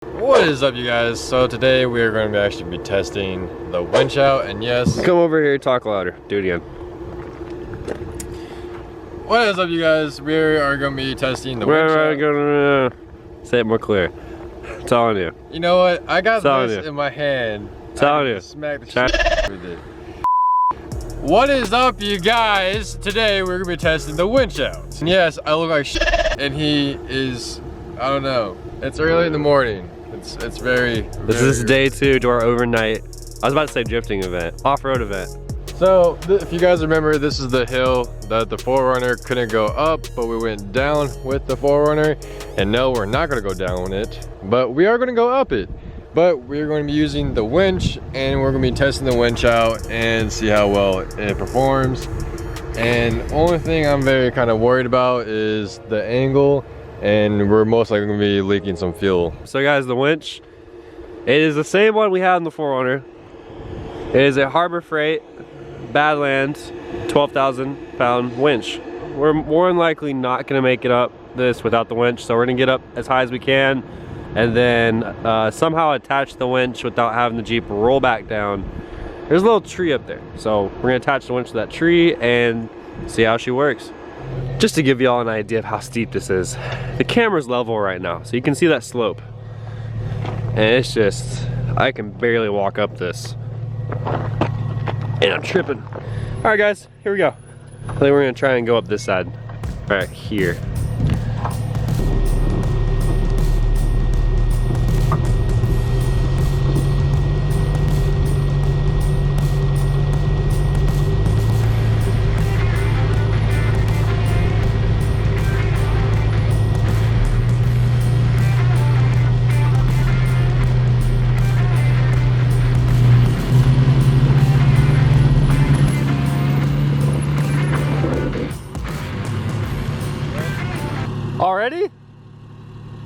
What is up, you guys? So today we are going to actually be testing the winch out, and yes, come over here, talk louder, do it again. What is up, you guys? We are going to be testing the winch out. Say it more clear. I'm telling you. You know what? I got this in my hand. Telling you. Smack the shit with it. What is up, you guys? Today we're going to be testing the winch out. And yes, I look like shit, and he is, I don't know. It's early in the morning. It's very This is day 2 to our overnight, I was about to say drifting event, off-road event. So, if you guys remember, this is the hill that the 4Runner couldn't go up, but we went down with the 4Runner. And no, we're not gonna go down it, but we are gonna go up it. But we're going to be using the winch, and we're gonna be testing the winch out and see how well it performs. And only thing I'm very kind of worried about is the angle, and we're most likely gonna be leaking some fuel. So guys, the winch, it is the same one we had in the 4Runner. It is a Harbor Freight Badland 12,000 pound winch. We're more than likely not gonna make it up this without the winch, so we're gonna get up as high as we can and then somehow attach the winch without having the Jeep roll back down. There's a little tree up there, so we're gonna attach the winch to that tree and see how she works. Just to give y'all an idea of how steep this is, the camera's level right now, so you can see that slope. And it's just, I can barely walk up this. And I'm tripping. All right guys, here we go. I think we're gonna try and go up this side, right here. Already?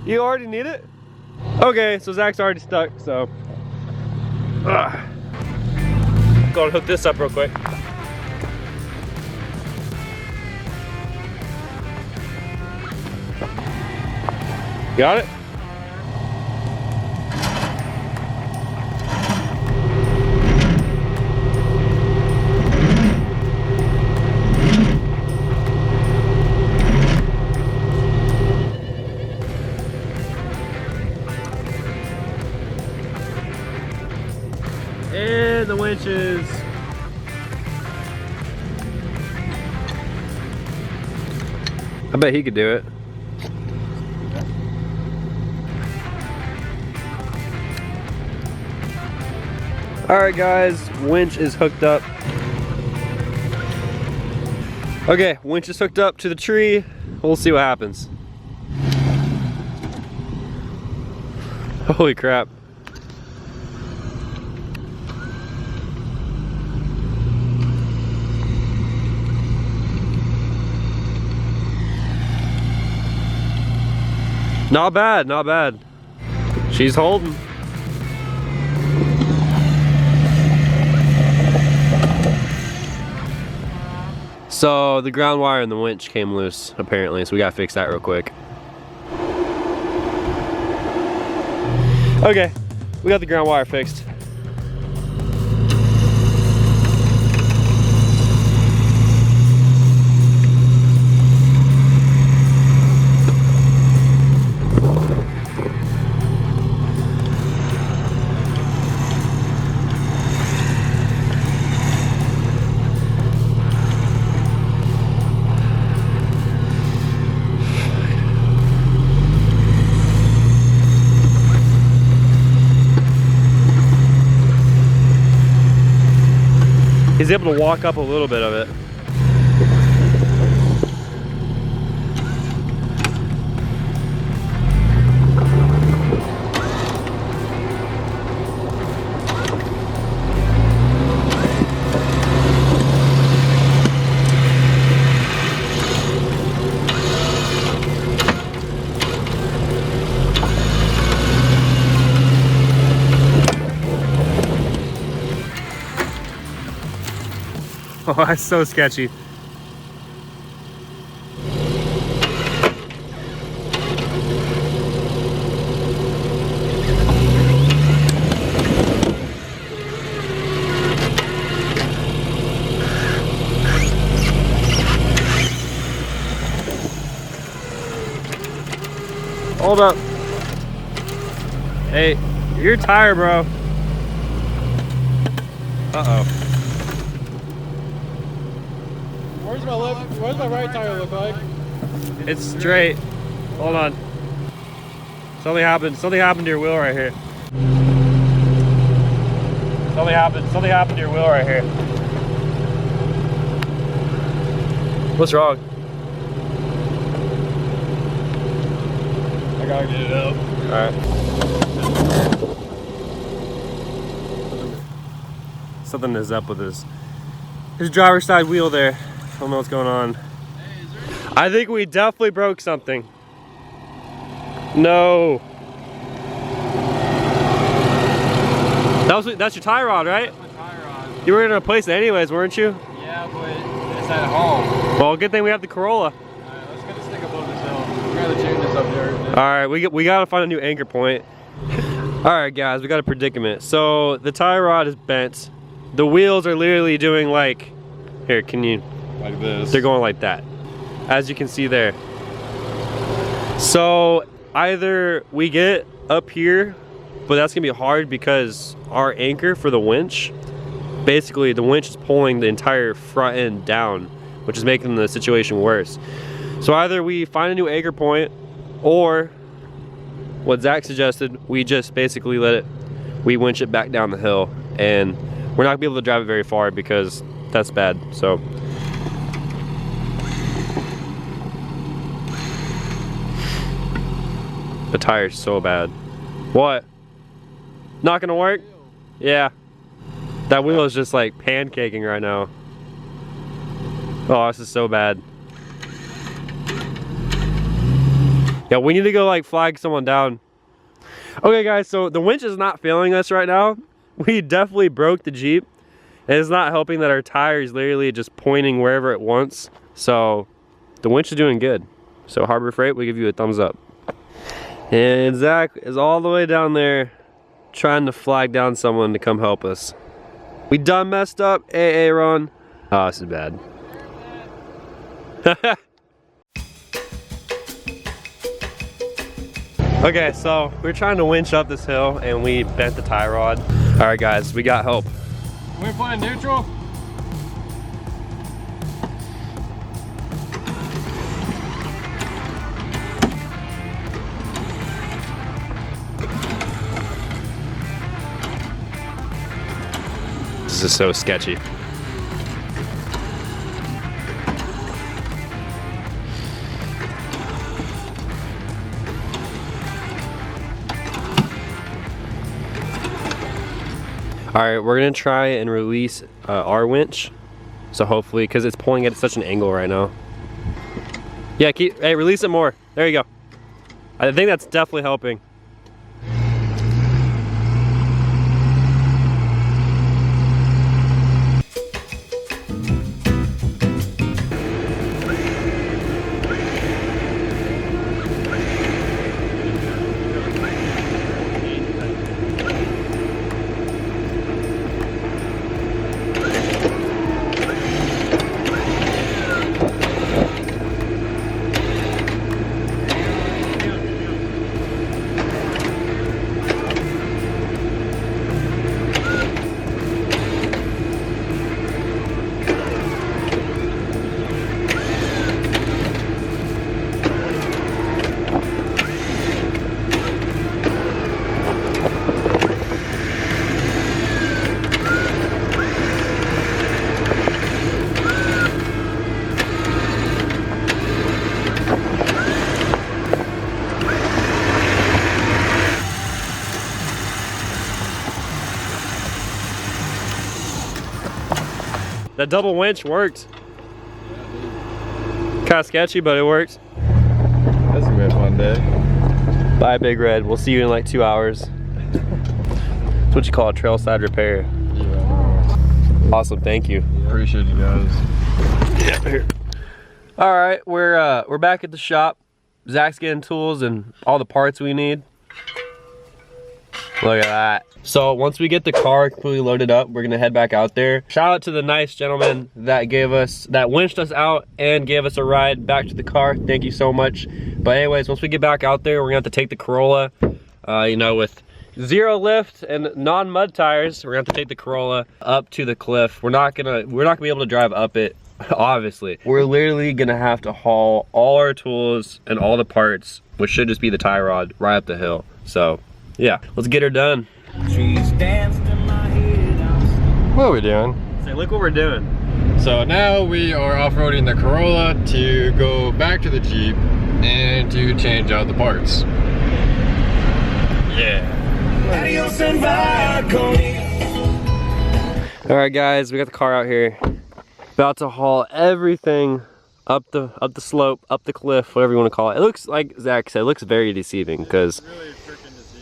You already need it? Okay, so Zach's already stuck, so. Go and hook this up real quick. Got it? And the winches. I bet he could do it. All right guys, winch is hooked up. Okay, winch is hooked up to the tree. We'll see what happens. Holy crap. Not bad, not bad. She's holding. So the ground wire in the winch came loose apparently, so we gotta fix that real quick. Okay, we got the ground wire fixed. He's able to walk up a little bit of it. Oh, that's so sketchy. hold up. Hey, your tire, bro. Uh-oh. Where's my right tire look like? It's straight. Hold on. Something happened to your wheel right here. Something happened to your wheel right here. What's wrong? I gotta get it up. Alright. Something is up with his driver's side wheel there. I don't know what's going on. I think we definitely broke something. No. That's your tie rod, right? That's my tie rod. You were gonna replace it anyways, weren't you? Yeah, but it's at home. Well, good thing we have the Corolla. Alright, let's get this thing up on this hill. We gotta change this up here. Alright, we gotta find a new anchor point. Alright guys, we got a predicament. So the tie rod is bent. The wheels are literally doing like, here, can you? Like this. They're going like that, as you can see there. So either we get up here, but that's gonna be hard because our anchor for the winch, basically the winch is pulling the entire front end down, which is making the situation worse. So either we find a new anchor point, or what Zach suggested, we just basically we winch it back down the hill, and we're not gonna be able to drive it very far because that's bad. So the tire's so bad. What? Not gonna work? Yeah. That wheel is just like pancaking right now. Oh, this is so bad. Yeah, we need to go like flag someone down. Okay guys, so the winch is not failing us right now. We definitely broke the Jeep. And it's not helping that our tire is literally just pointing wherever it wants. So the winch is doing good. So Harbor Freight, we give you a thumbs up. And Zach is all the way down there trying to flag down someone to come help us. We done messed up. Hey, Ron. Oh, this is bad. Okay, so we're trying to winch up this hill and we bent the tie rod. All right, guys, we got help. We're flying neutral. This is so sketchy. All right, we're gonna try and release our winch. So hopefully, because it's pulling at such an angle right now. Yeah, hey, release it more. There you go. I think that's definitely helping. That double winch worked. Kind of sketchy, but it worked. That's gonna be a fun day. Bye, Big Red. We'll see you in like 2 hours. That's what you call a trailside repair. Yeah. Awesome, thank you. Yeah. Appreciate you guys. Yeah, here. All right, we're back at the shop. Zach's getting tools and all the parts we need. Look at that. So once we get the car completely loaded up, we're gonna head back out there. Shout out to the nice gentleman that winched us out and gave us a ride back to the car. Thank you so much. But anyways, once we get back out there, we're gonna have to take the Corolla, you know, with 0 lift and non-mud tires. We're gonna have to take the Corolla up to the cliff. We're not gonna be able to drive up it, obviously. We're literally gonna have to haul all our tools and all the parts, which should just be the tie rod, right up the hill. So yeah, let's get her done. What are we doing? Say, look what we're doing. So now we are off-roading the Corolla to go back to the Jeep and to change out the parts. Yeah. All right, guys, we got the car out here. About to haul everything up the slope, up the cliff, whatever you want to call it. It looks, like Zach said, it looks very deceiving because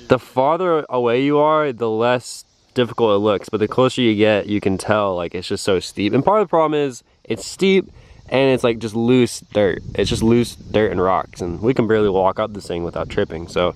the farther away you are, the less difficult it looks. But the closer you get, you can tell like it's just so steep. And part of the problem is it's steep and it's like just loose dirt. It's just loose dirt and rocks, and we can barely walk up this thing without tripping. So.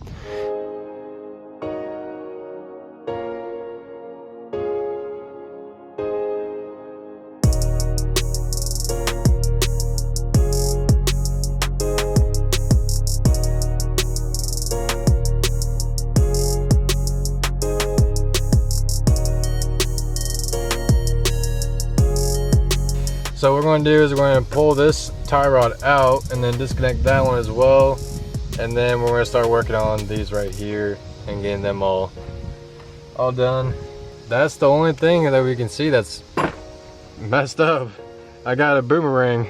So what we're going to do is we're going to pull this tie rod out and then disconnect that one as well, and then we're going to start working on these right here and getting them all done. That's the only thing that we can see that's messed up. I got a boomerang.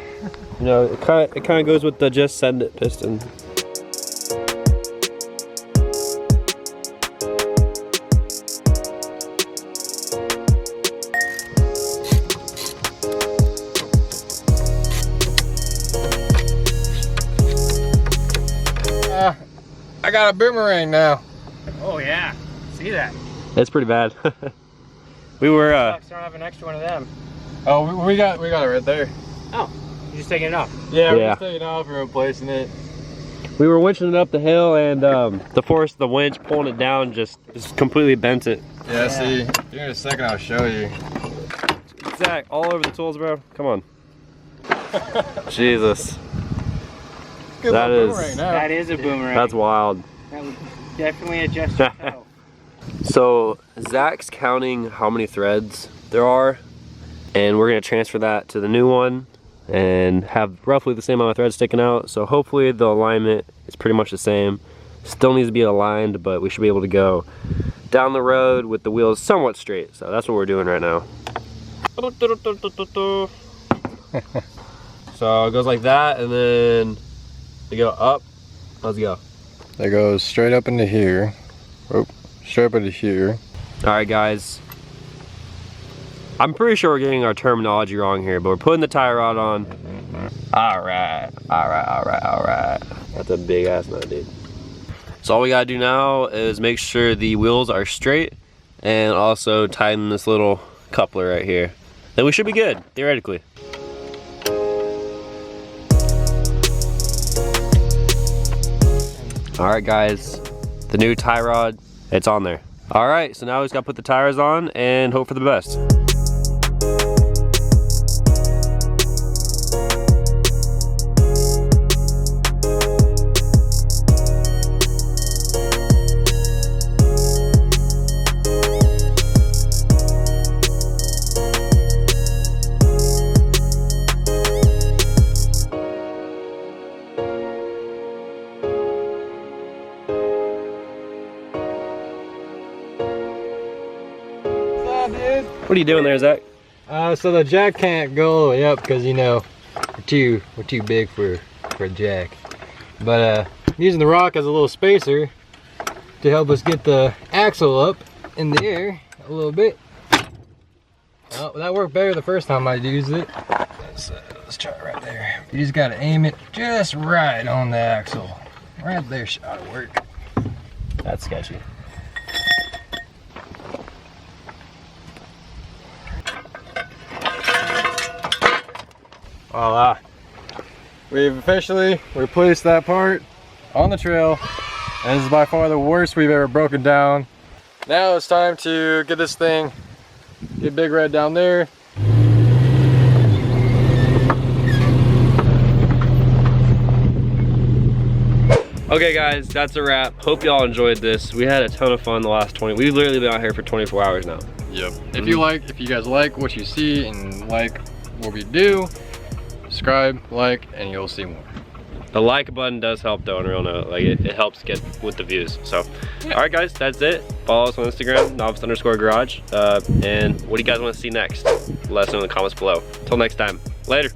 You know, it kind of goes with the just send it piston. I got a boomerang now. Oh yeah, see that? It's pretty bad. We were I don't have an extra one of them. Oh, we got it right there. Oh, you're just taking it off? Yeah, we're just taking it off and replacing it. We were winching it up the hill, and the force of the winch pulling it down just completely bent it. Yeah, see, here in a second I'll show you. Zach, all over the tools, bro. Come on. Jesus. That is a boomerang. That's wild. That would definitely adjust your toe. So Zach's counting how many threads there are, and we're gonna transfer that to the new one and have roughly the same amount of threads sticking out. So hopefully the alignment is pretty much the same. Still needs to be aligned, but we should be able to go down the road with the wheels somewhat straight. So that's what we're doing right now. So it goes like that, and then we go up. Let's go. That goes straight up into here. Oh, straight up into here. All right, guys. I'm pretty sure we're getting our terminology wrong here, but we're putting the tie rod on. All right. That's a big ass nut, dude. So all we gotta do now is make sure the wheels are straight and also tighten this little coupler right here. Then we should be good, theoretically. All right, guys, the new tie rod, it's on there. All right, so now we just gotta put the tires on and hope for the best. What are you doing there, Zach? So the jack can't go all the way up because, you know, we're too big for a jack. But I'm using the rock as a little spacer to help us get the axle up in the air a little bit. Oh, that worked better the first time I used it. Let's try it right there. You just gotta aim it just right on the axle. Right there ought to work. That's sketchy. Voila. We've officially replaced that part on the trail, and this is by far the worst we've ever broken down. Now it's time to get this thing, get Big Red down there. Okay guys, that's a wrap. Hope y'all enjoyed this. We had a ton of fun the last 20. We've literally been out here for 24 hours now. Yep. If you guys like what you see and like what we do, subscribe, like, and you'll see more. The like button does help though, on a real note. Like it helps get with the views. So, all right guys, that's it. Follow us on Instagram, novice_garage. And what do you guys want to see next? Let us know in the comments below. Till next time, later.